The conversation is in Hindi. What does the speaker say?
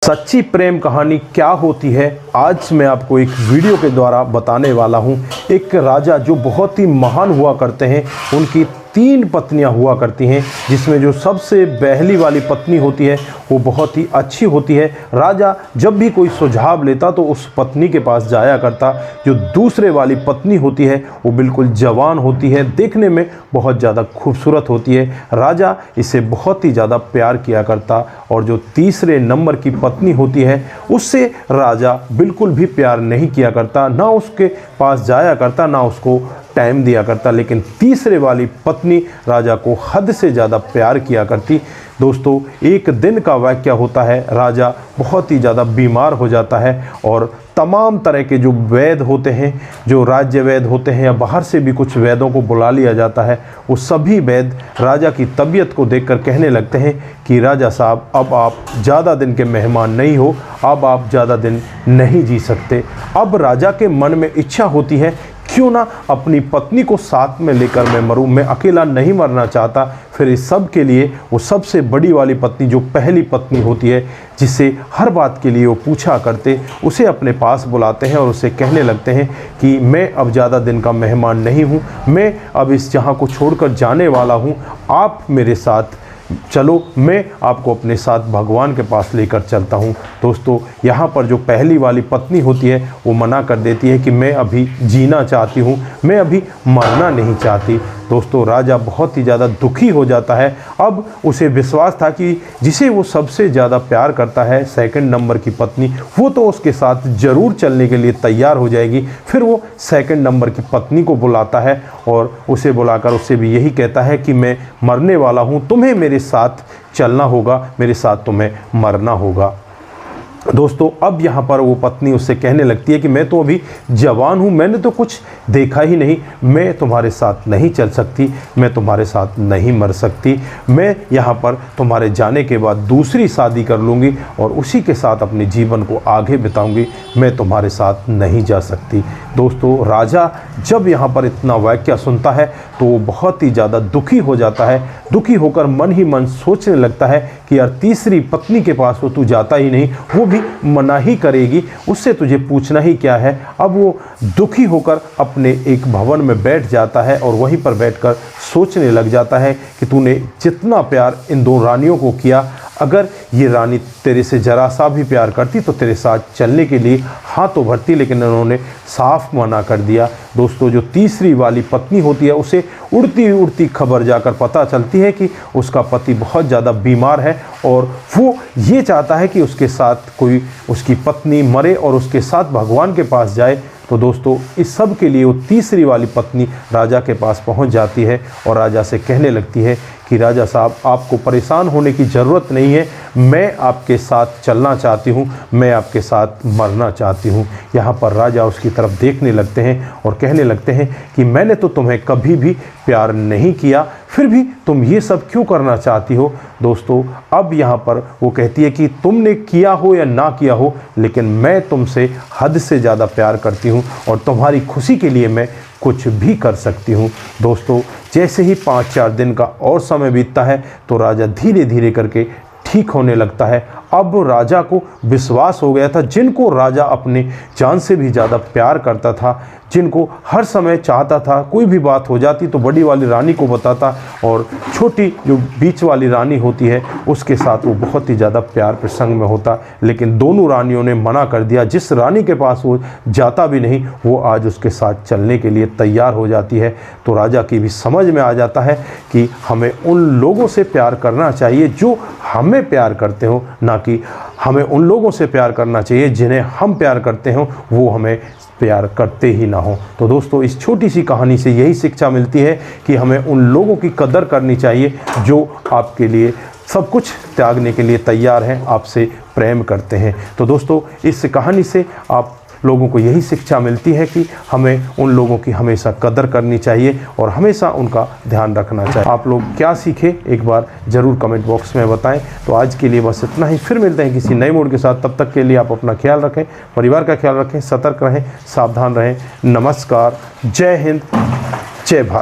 सच्ची प्रेम कहानी क्या होती है, आज मैं आपको एक वीडियो के द्वारा बताने वाला हूं। एक राजा जो बहुत ही महान हुआ करते हैं, उनकी 3 पत्नियां हुआ करती हैं, जिसमें जो सबसे पहली वाली पत्नी होती है वो बहुत ही अच्छी होती है। राजा जब भी कोई सुझाव लेता तो उस पत्नी के पास जाया करता। जो दूसरे वाली पत्नी होती है वो बिल्कुल जवान होती है, देखने में बहुत ज़्यादा खूबसूरत होती है। राजा इसे बहुत ही ज़्यादा प्यार किया करता। और जो तीसरे नंबर की पत्नी होती है उससे राजा बिल्कुल भी प्यार नहीं किया करता, ना उसके पास जाया करता, ना उसको टाइम दिया करता। लेकिन तीसरे वाली पत्नी राजा को हद से ज़्यादा प्यार किया करती। दोस्तों, एक दिन का वाक़या होता है, राजा बहुत ही ज़्यादा बीमार हो जाता है और तमाम तरह के जो वैद्य होते हैं, जो राज्य वैद्य होते हैं या बाहर से भी कुछ वैद्यों को बुला लिया जाता है, वो सभी वैद्य राजा की तबीयत को देखकर कहने लगते हैं कि राजा साहब, अब आप ज़्यादा दिन के मेहमान नहीं हो, अब आप ज़्यादा दिन नहीं जी सकते। अब राजा के मन में इच्छा होती है, क्यों ना अपनी पत्नी को साथ में लेकर मैं मरूं, मैं अकेला नहीं मरना चाहता। फिर इस सब के लिए वो सबसे बड़ी वाली पत्नी, जो पहली पत्नी होती है, जिसे हर बात के लिए वो पूछा करते, उसे अपने पास बुलाते हैं और उसे कहने लगते हैं कि मैं अब ज़्यादा दिन का मेहमान नहीं हूँ, मैं अब इस जहाँ को छोड़कर जाने वाला हूँ, आप मेरे साथ चलो, मैं आपको अपने साथ भगवान के पास लेकर चलता हूँ। दोस्तों, यहाँ पर जो पहली वाली पत्नी होती है वो मना कर देती है कि मैं अभी जीना चाहती हूँ, मैं अभी मरना नहीं चाहती। दोस्तों, राजा बहुत ही ज़्यादा दुखी हो जाता है। अब उसे विश्वास था कि जिसे वो सबसे ज़्यादा प्यार करता है, सेकंड नंबर की पत्नी, वो तो उसके साथ ज़रूर चलने के लिए तैयार हो जाएगी। फिर वो सेकंड नंबर की पत्नी को बुलाता है और उसे बुलाकर उससे भी यही कहता है कि मैं मरने वाला हूँ, तुम्हें मेरे साथ चलना होगा, मेरे साथ तुम्हें मरना होगा। दोस्तों, अब यहाँ पर वो पत्नी उससे कहने लगती है कि मैं तो अभी जवान हूँ, मैंने तो कुछ देखा ही नहीं, मैं तुम्हारे साथ नहीं चल सकती, मैं तुम्हारे साथ नहीं मर सकती, मैं यहाँ पर तुम्हारे जाने के बाद दूसरी शादी कर लूँगी और उसी के साथ अपने जीवन को आगे बिताऊँगी, मैं तुम्हारे साथ नहीं जा सकती। दोस्तों, राजा जब यहाँ पर इतना वाक्य सुनता है तो वो बहुत ही ज़्यादा दुखी हो जाता है। दुखी होकर मन ही मन सोचने लगता है कि यार, तीसरी पत्नी के पास तो तू जाता ही नहीं, वो भी मना ही करेगी, उससे तुझे पूछना ही क्या है। अब वो दुखी होकर अपने एक भवन में बैठ जाता है और वहीं पर बैठकर सोचने लग जाता है कि तूने जितना प्यार इन 2 रानियों को किया, अगर ये रानी तेरे से जरा सा भी प्यार करती तो तेरे साथ चलने के लिए हाथ तो भरती, लेकिन उन्होंने साफ मना कर दिया। दोस्तों, जो तीसरी वाली पत्नी होती है उसे उड़ती उड़ती खबर जाकर पता चलती है कि उसका पति बहुत ज़्यादा बीमार है और वो ये चाहता है कि उसके साथ कोई उसकी पत्नी मरे और उसके साथ भगवान के पास जाए। तो दोस्तों, इस सब के लिए वो तीसरी वाली पत्नी राजा के पास पहुंच जाती है और राजा से कहने लगती है कि राजा साहब, आपको परेशान होने की ज़रूरत नहीं है, मैं आपके साथ चलना चाहती हूँ, मैं आपके साथ मरना चाहती हूँ। यहाँ पर राजा उसकी तरफ देखने लगते हैं और कहने लगते हैं कि मैंने तो तुम्हें कभी भी प्यार नहीं किया, फिर भी तुम ये सब क्यों करना चाहती हो। दोस्तों, अब यहाँ पर वो कहती है कि तुमने किया हो या ना किया हो, लेकिन मैं तुमसे हद से ज़्यादा प्यार करती हूँ और तुम्हारी खुशी के लिए मैं कुछ भी कर सकती हूँ। दोस्तों, जैसे ही 5-4 दिन का और समय बीतता है तो राजा धीरे धीरे करके ठीक होने लगता है। अब राजा को विश्वास हो गया था, जिनको राजा अपने जान से भी ज़्यादा प्यार करता था, जिनको हर समय चाहता था, कोई भी बात हो जाती तो बड़ी वाली रानी को बताता और छोटी जो बीच वाली रानी होती है उसके साथ वो बहुत ही ज़्यादा प्यार प्रसंग में होता। लेकिन दोनों रानियों ने मना कर दिया। जिस रानी के पास वो जाता भी नहीं, वो आज उसके साथ चलने के लिए तैयार हो जाती है। तो राजा की भी समझ में आ जाता है कि हमें उन लोगों से प्यार करना चाहिए जो हमें प्यार करते हो, ना कि हमें उन लोगों से प्यार करना चाहिए जिन्हें हम प्यार करते हो वो हमें प्यार करते ही ना हो। तो दोस्तों, इस छोटी सी कहानी से यही शिक्षा मिलती है कि हमें उन लोगों की कदर करनी चाहिए जो आपके लिए सब कुछ त्यागने के लिए तैयार हैं, आपसे प्रेम करते हैं। तो दोस्तों, इस कहानी से आप लोगों को यही शिक्षा मिलती है कि हमें उन लोगों की हमेशा कदर करनी चाहिए और हमेशा उनका ध्यान रखना चाहिए। आप लोग क्या सीखे, एक बार ज़रूर कमेंट बॉक्स में बताएं। तो आज के लिए बस इतना ही, फिर मिलते हैं किसी नए मोड के साथ। तब तक के लिए आप अपना ख्याल रखें, परिवार का ख्याल रखें, सतर्क रहें, सावधान रहें। नमस्कार, जय हिंद, जय भारत।